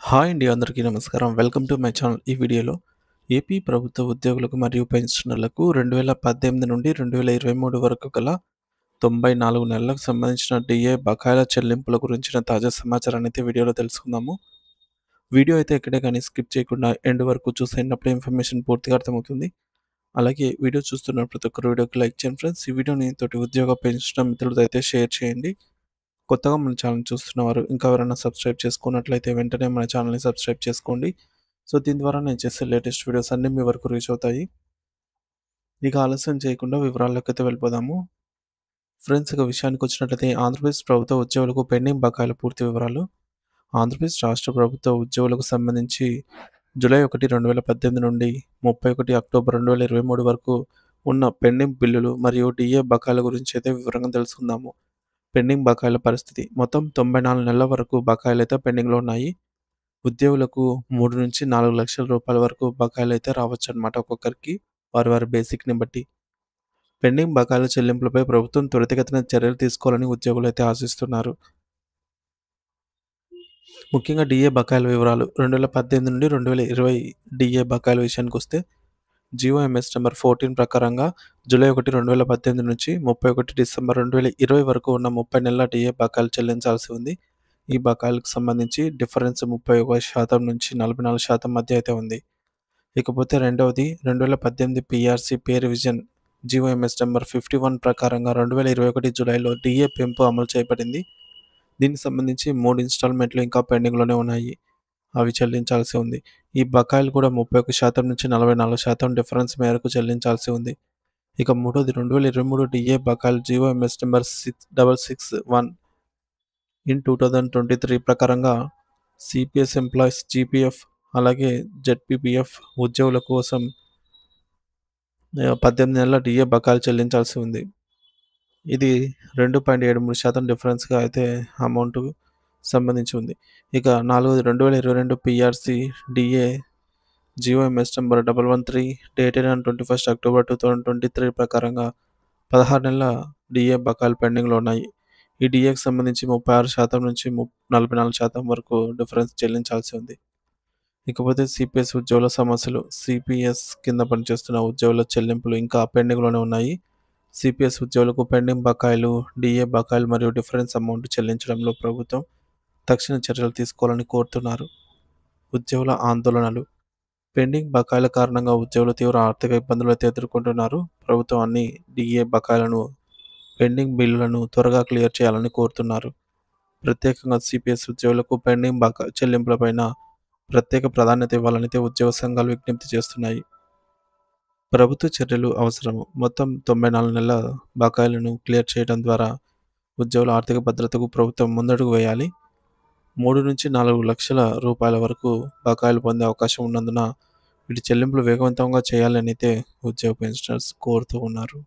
Hi అండి, అందరికీ నమస్కారం. Welcome to my channel. ఈ వీడియోలో ఏపీ ప్రభుత్వ ఉద్యోగులకు మరియు పెన్షనర్లకు 2018 నుండి 2023 వరకు గల 94 నెలలకు సంబంధించిన డిఏ బకాయిల చెల్లింపుల గురించిన తాజా సమాచారాన్ని అయితే వీడియోలో తెలుసుకుందాము. వీడియో అయితే ఎక్కడే కానీ స్కిప్ చేయకుండా ఎండ్ వరకు చూసేటప్పుడు ఇన్ఫర్మేషన్ పూర్తిగా అర్థమవుతుంది. అలాగే వీడియో చూస్తున్న ప్రతి ఒక్కరు వీడియోకి లైక్ చేయండి ఫ్రెండ్స్. ఈ వీడియోని తోటి ఉద్యోగ పెన్షనర్ మిత్రులతో అయితే షేర్ చేయండి. కొత్తగా మన ఛానల్ చూస్తున్నవారు ఇంకా ఎవరైనా సబ్స్క్రైబ్ చేసుకున్నట్లయితే వెంటనే మన ఛానల్ని సబ్స్క్రైబ్ చేసుకోండి. సో దీని ద్వారా నేను చేసే లేటెస్ట్ వీడియోస్ అన్నీ మీ వరకు రీచ్ అవుతాయి. ఇక ఆలస్యం చేయకుండా వివరాల్లోకి అయితే వెళ్ళిపోదాము. ఫ్రెండ్స్, ఇక విషయానికి వచ్చినట్లయితే ఆంధ్రప్రదేశ్ ప్రభుత్వ ఉద్యోగులకు పెండింగ్ బకాయిల పూర్తి వివరాలు. ఆంధ్రప్రదేశ్ రాష్ట్ర ప్రభుత్వ ఉద్యోగులకు సంబంధించి జూలై 1, 2018 నుండి 31 అక్టోబర్ 2023 వరకు ఉన్న పెండింగ్ బిల్లులు మరియు డిఏ బకాయిల గురించి అయితే వివరంగా తెలుసుకుందాము. పెండింగ్ బకాయిల పరిస్థితి మొత్తం 94 నెలల వరకు బకాయిలైతే పెండింగ్లో ఉన్నాయి. ఉద్యోగులకు 3-4 లక్షల రూపాయల వరకు బకాయిలైతే రావచ్చు అనమాట ఒక్కొక్కరికి వారి బేసిక్ని బట్టి. పెండింగ్ బకాయిల చెల్లింపులపై ప్రభుత్వం త్వరితగతిన చర్యలు తీసుకోవాలని ఉద్యోగులు అయితే ఆశిస్తున్నారు. ముఖ్యంగా డిఏ బకాయిల వివరాలు 2018 నుండి 2020 డిఏ బకాయిల విషయానికి వస్తే జీఓఎంఎస్ నెంబర్ 14 ప్రకారంగా జూలై 1, 2018 నుంచి 31 డిసెంబర్ 2020 వరకు ఉన్న 30 నెలల డిఏ బకాయిలు చెల్లించాల్సి ఉంది. ఈ బకాయిలకు సంబంధించి డిఫరెన్స్ 31% నుంచి 44% మధ్య అయితే ఉంది. ఇకపోతే రెండవది 2018 PRC pay revision GOMs number 51 ప్రకారంగా 2021 జూలైలో డిఏ పెంపు అమలు చేయబడింది. దీనికి సంబంధించి 3 ఇన్స్టాల్మెంట్లు ఇంకా పెండింగ్లోనే ఉన్నాయి. అవి చెల్లించాల్సి ఉంది. ఈ బకాయిలు కూడా 31% నుంచి 44% డిఫరెన్స్ మేరకు చెల్లించాల్సి ఉంది. ఇక మూడోది 2023 డిఏ బకాయిలు జీఓఎంఎస్ నెంబర్ 6661 ఇన్ 2023 ప్రకారంగా సిపిఎస్ ఎంప్లాయీస్, జీపీఎఫ్ అలాగే జెడ్పీపీఎఫ్ ఉద్యోగుల కోసం 18 నెలల డిఏ బకాయిలు చెల్లించాల్సి ఉంది. ఇది 2.73% డిఫరెన్స్గా అయితే అమౌంట్ సంబంధించి ఉంది. ఇక నాలుగోది 2022 PRC DA GOMS number 113 dated on 21 October 2023 ప్రకారంగా 16 నెలల డిఏ బకాయిలు పెండింగ్లో ఉన్నాయి. ఈ డిఏకి సంబంధించి 36% నుంచి 44% వరకు డిఫరెన్స్ చెల్లించాల్సి ఉంది. ఇకపోతే సిపిఎస్ ఉద్యోగుల సమస్యలు. సిపిఎస్ కింద పనిచేస్తున్న ఉద్యోగుల చెల్లింపులు ఇంకా పెండింగ్లోనే ఉన్నాయి. సిపిఎస్ ఉద్యోగులకు పెండింగ్ బకాయిలు, డిఏ బకాయిలు మరియు డిఫరెన్స్ అమౌంట్ చెల్లించడంలో ప్రభుత్వం తక్షణ చర్యలు తీసుకోవాలని కోరుతున్నారు. ఉద్యోగుల ఆందోళనలు. పెండింగ్ బకాయిల కారణంగా ఉద్యోగులు తీవ్ర ఆర్థిక ఇబ్బందులు అయితే ఎదుర్కొంటున్నారు. ప్రభుత్వం అన్ని డిఏ బకాయిలను, పెండింగ్ బిల్లులను త్వరగా క్లియర్ చేయాలని కోరుతున్నారు. ప్రత్యేకంగా సిపిఎస్ ఉద్యోగులకు పెండింగ్ చెల్లింపులపైన ప్రత్యేక ప్రాధాన్యత ఇవ్వాలని ఉద్యోగ సంఘాలు విజ్ఞప్తి చేస్తున్నాయి. ప్రభుత్వ చర్యలు అవసరం. మొత్తం 94 నెలల బకాయిలను క్లియర్ చేయడం ద్వారా ఉద్యోగుల ఆర్థిక భద్రతకు ప్రభుత్వం ముందడుగు వేయాలి. 3-4 లక్షల రూపాయల వరకు బకాయిలు పొందే అవకాశం ఉన్నందున వీటి చెల్లింపులు వేగవంతంగా చేయాలని అయితే ఉద్యోగ పెన్షనర్స్ కోరుతూ ఉన్నారు.